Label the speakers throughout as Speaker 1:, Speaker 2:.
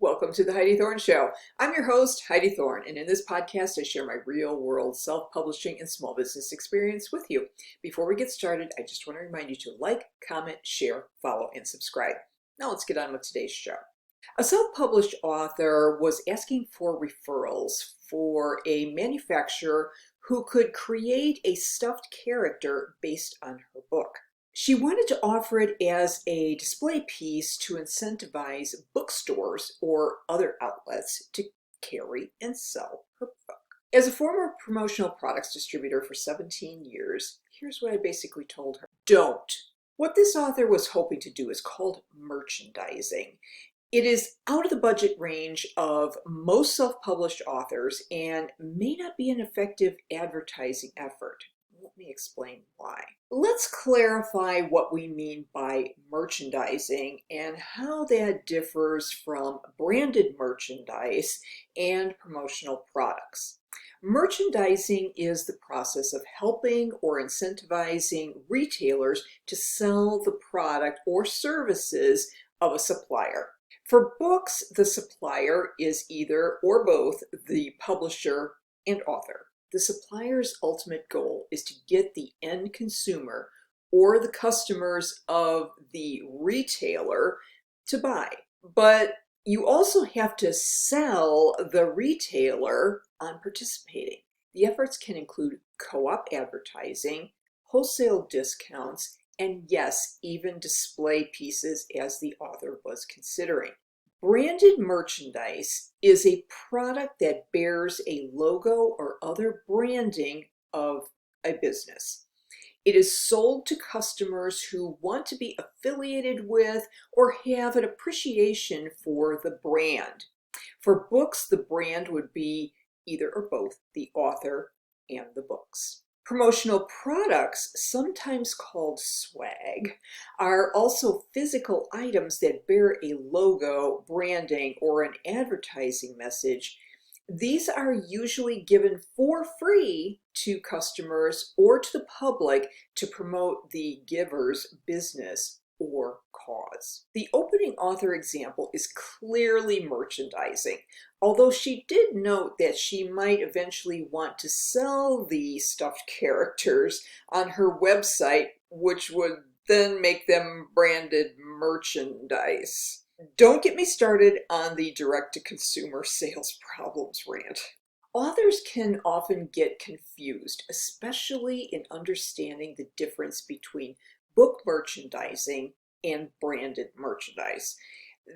Speaker 1: Welcome to the Heidi Thorne Show. I'm your host, Heidi Thorne, and in this podcast, I share my real-world self-publishing and small business experience with you. Before we get started, I just want to remind you to like, comment, share, follow, and subscribe. Now let's get on with today's show. A self-published author was asking for referrals for a manufacturer who could create a stuffed character based on her book. She wanted to offer it as a display piece to incentivize bookstores or other outlets to carry and sell her book. As a former promotional products distributor for 17 years, here's what I basically told her. Don't. What this author was hoping to do is called merchandising. It is out of the budget range of most self-published authors and may not be an effective advertising effort. Let me explain why. Let's clarify what we mean by merchandising and how that differs from branded merchandise and promotional products. Merchandising is the process of helping or incentivizing retailers to sell the product or services of a supplier. For books, the supplier is either or both the publisher and author. The supplier's ultimate goal is to get the end consumer or the customers of the retailer to buy. But you also have to sell the retailer on participating. The efforts can include co-op advertising, wholesale discounts, and yes, even display pieces as the author was considering. Branded merchandise is a product that bears a logo or other branding of a business. It is sold to customers who want to be affiliated with or have an appreciation for the brand. For books, the brand would be either or both the author and the books. Promotional products, sometimes called swag, are also physical items that bear a logo, branding, or an advertising message. These are usually given for free to customers or to the public to promote the giver's business or cause. The opening author example is clearly merchandising, although she did note that she might eventually want to sell the stuffed characters on her website, which would then make them branded merchandise. Don't get me started on the direct-to-consumer sales problems rant. Authors can often get confused, especially in understanding the difference between book merchandising and branded merchandise.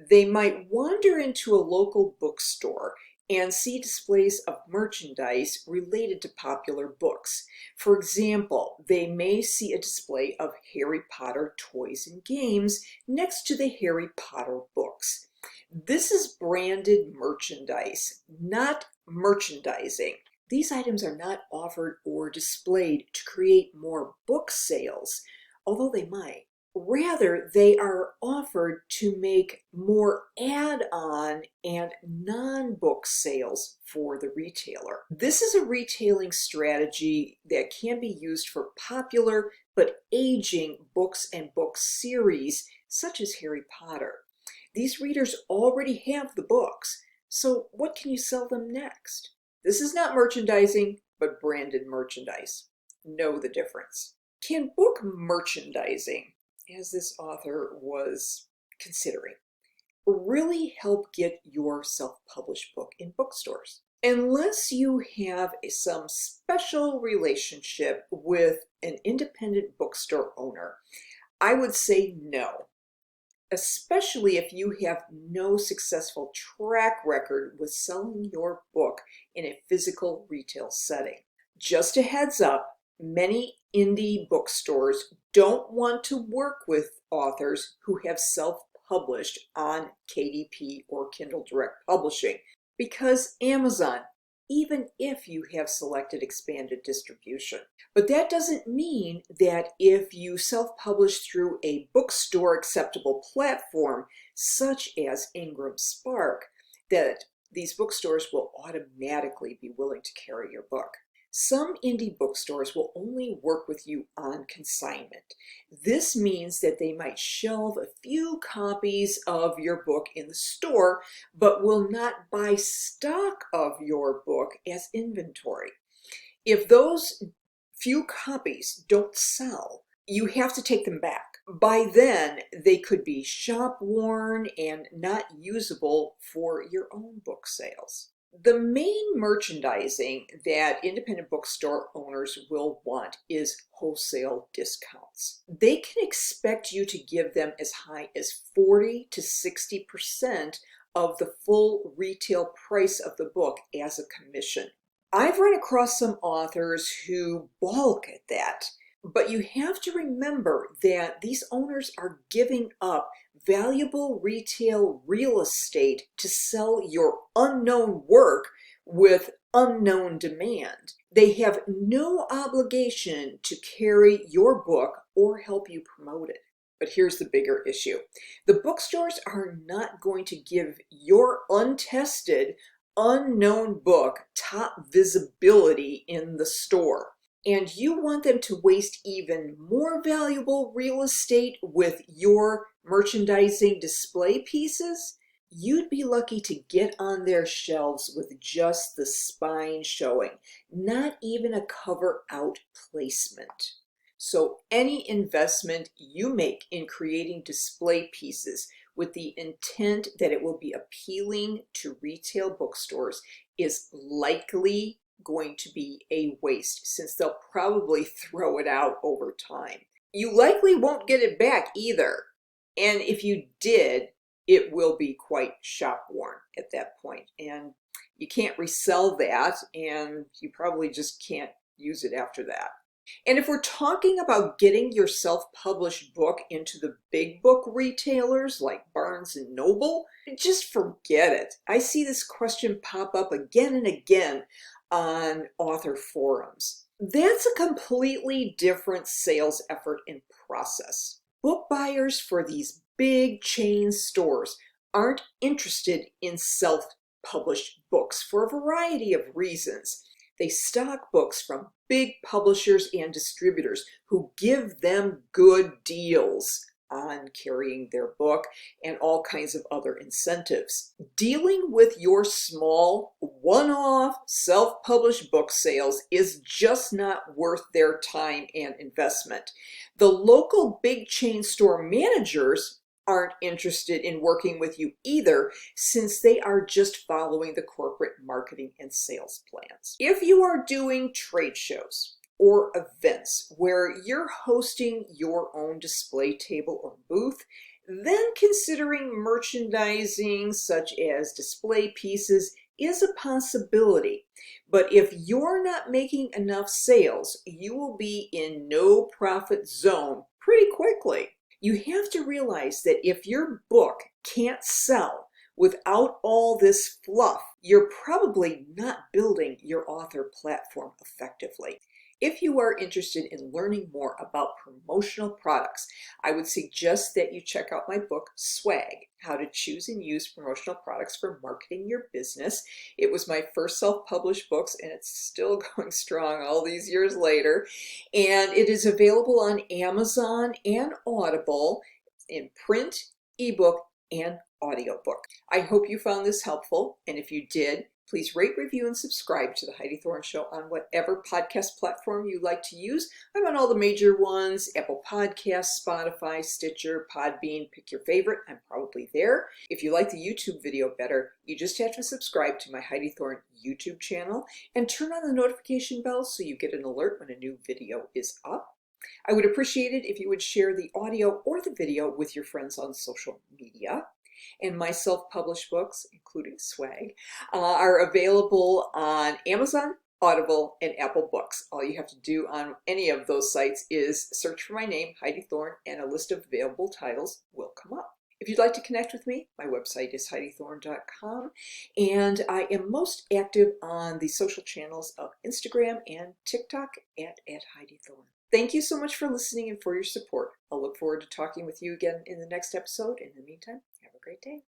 Speaker 1: They might wander into a local bookstore and see displays of merchandise related to popular books. For example, they may see a display of Harry Potter toys and games next to the Harry Potter books. This is branded merchandise, not merchandising. These items are not offered or displayed to create more book sales, although they might. Rather, they are offered to make more add-on and non-book sales for the retailer. This is a retailing strategy that can be used for popular but aging books and book series, such as Harry Potter. These readers already have the books, so what can you sell them next? This is not merchandising, but branded merchandise. Know the difference. Can book merchandising, as this author was considering, really help get your self-published book in bookstores? Unless you have some special relationship with an independent bookstore owner, I would say no, especially if you have no successful track record with selling your book in a physical retail setting. Just a heads up, many indie bookstores don't want to work with authors who have self-published on KDP or Kindle Direct Publishing because Amazon, even if you have selected expanded distribution. But that doesn't mean that if you self-publish through a bookstore acceptable platform, such as Ingram Spark, that these bookstores will automatically be willing to carry your book. Some indie bookstores will only work with you on consignment. This means that they might shelve a few copies of your book in the store, but will not buy stock of your book as inventory. If those few copies don't sell, you have to take them back. By then, they could be shop worn and not usable for your own book sales. The main merchandising that independent bookstore owners will want is wholesale discounts. They can expect you to give them as high as 40 to 60% of the full retail price of the book as a commission. I've run across some authors who balk at that, but you have to remember that these owners are giving up valuable retail real estate to sell your unknown work with unknown demand. They have no obligation to carry your book or help you promote it. But here's the bigger issue. The bookstores are not going to give your untested, unknown book top visibility in the store. And you want them to waste even more valuable real estate with your merchandising display pieces? You'd be lucky to get on their shelves with just the spine showing, not even a cover out placement. So any investment you make in creating display pieces with the intent that it will be appealing to retail bookstores is likely going to be a waste, since they'll probably throw it out over time. You likely won't get it back either. And if you did, it will be quite shop worn at that point. And you can't resell that, and you probably just can't use it after that. And if we're talking about getting your self-published book into the big book retailers like Barnes and Noble, just forget it. I see this question pop up again and again on author forums. That's a completely different sales effort and process. Book buyers for these big chain stores aren't interested in self-published books for a variety of reasons. They stock books from big publishers and distributors who give them good deals on carrying their book and all kinds of other incentives. Dealing with your small, one-off, self-published book sales is just not worth their time and investment. The local big chain store managers aren't interested in working with you either, since they are just following the corporate marketing and sales plans. If you are doing trade shows or events where you're hosting your own display table or booth, then considering merchandising such as display pieces is a possibility. But if you're not making enough sales, you will be in no profit zone pretty quickly. You have to realize that if your book can't sell without all this fluff, you're probably not building your author platform effectively. If you are interested in learning more about promotional products, I would suggest that you check out my book, Swag, How to Choose and Use Promotional Products for Marketing Your Business. It was my first self-published book, and it's still going strong all these years later. And it is available on Amazon and Audible in print, ebook, and audiobook. I hope you found this helpful, and if you did, please rate, review, and subscribe to The Heidi Thorne Show on whatever podcast platform you like to use. I'm on all the major ones: Apple Podcasts, Spotify, Stitcher, Podbean. Pick your favorite. I'm probably there. If you like the YouTube video better, you just have to subscribe to my Heidi Thorne YouTube channel and turn on the notification bell so you get an alert when a new video is up. I would appreciate it if you would share the audio or the video with your friends on social media. And my self-published books, including Swag, are available on Amazon, Audible, and Apple Books. All you have to do on any of those sites is search for my name, Heidi Thorne, and a list of available titles will come up. If you'd like to connect with me, my website is HeidiThorne.com, and I am most active on the social channels of Instagram and TikTok at Heidi Thorne. Thank you so much for listening and for your support. I'll look forward to talking with you again in the next episode. In the meantime, have a great day.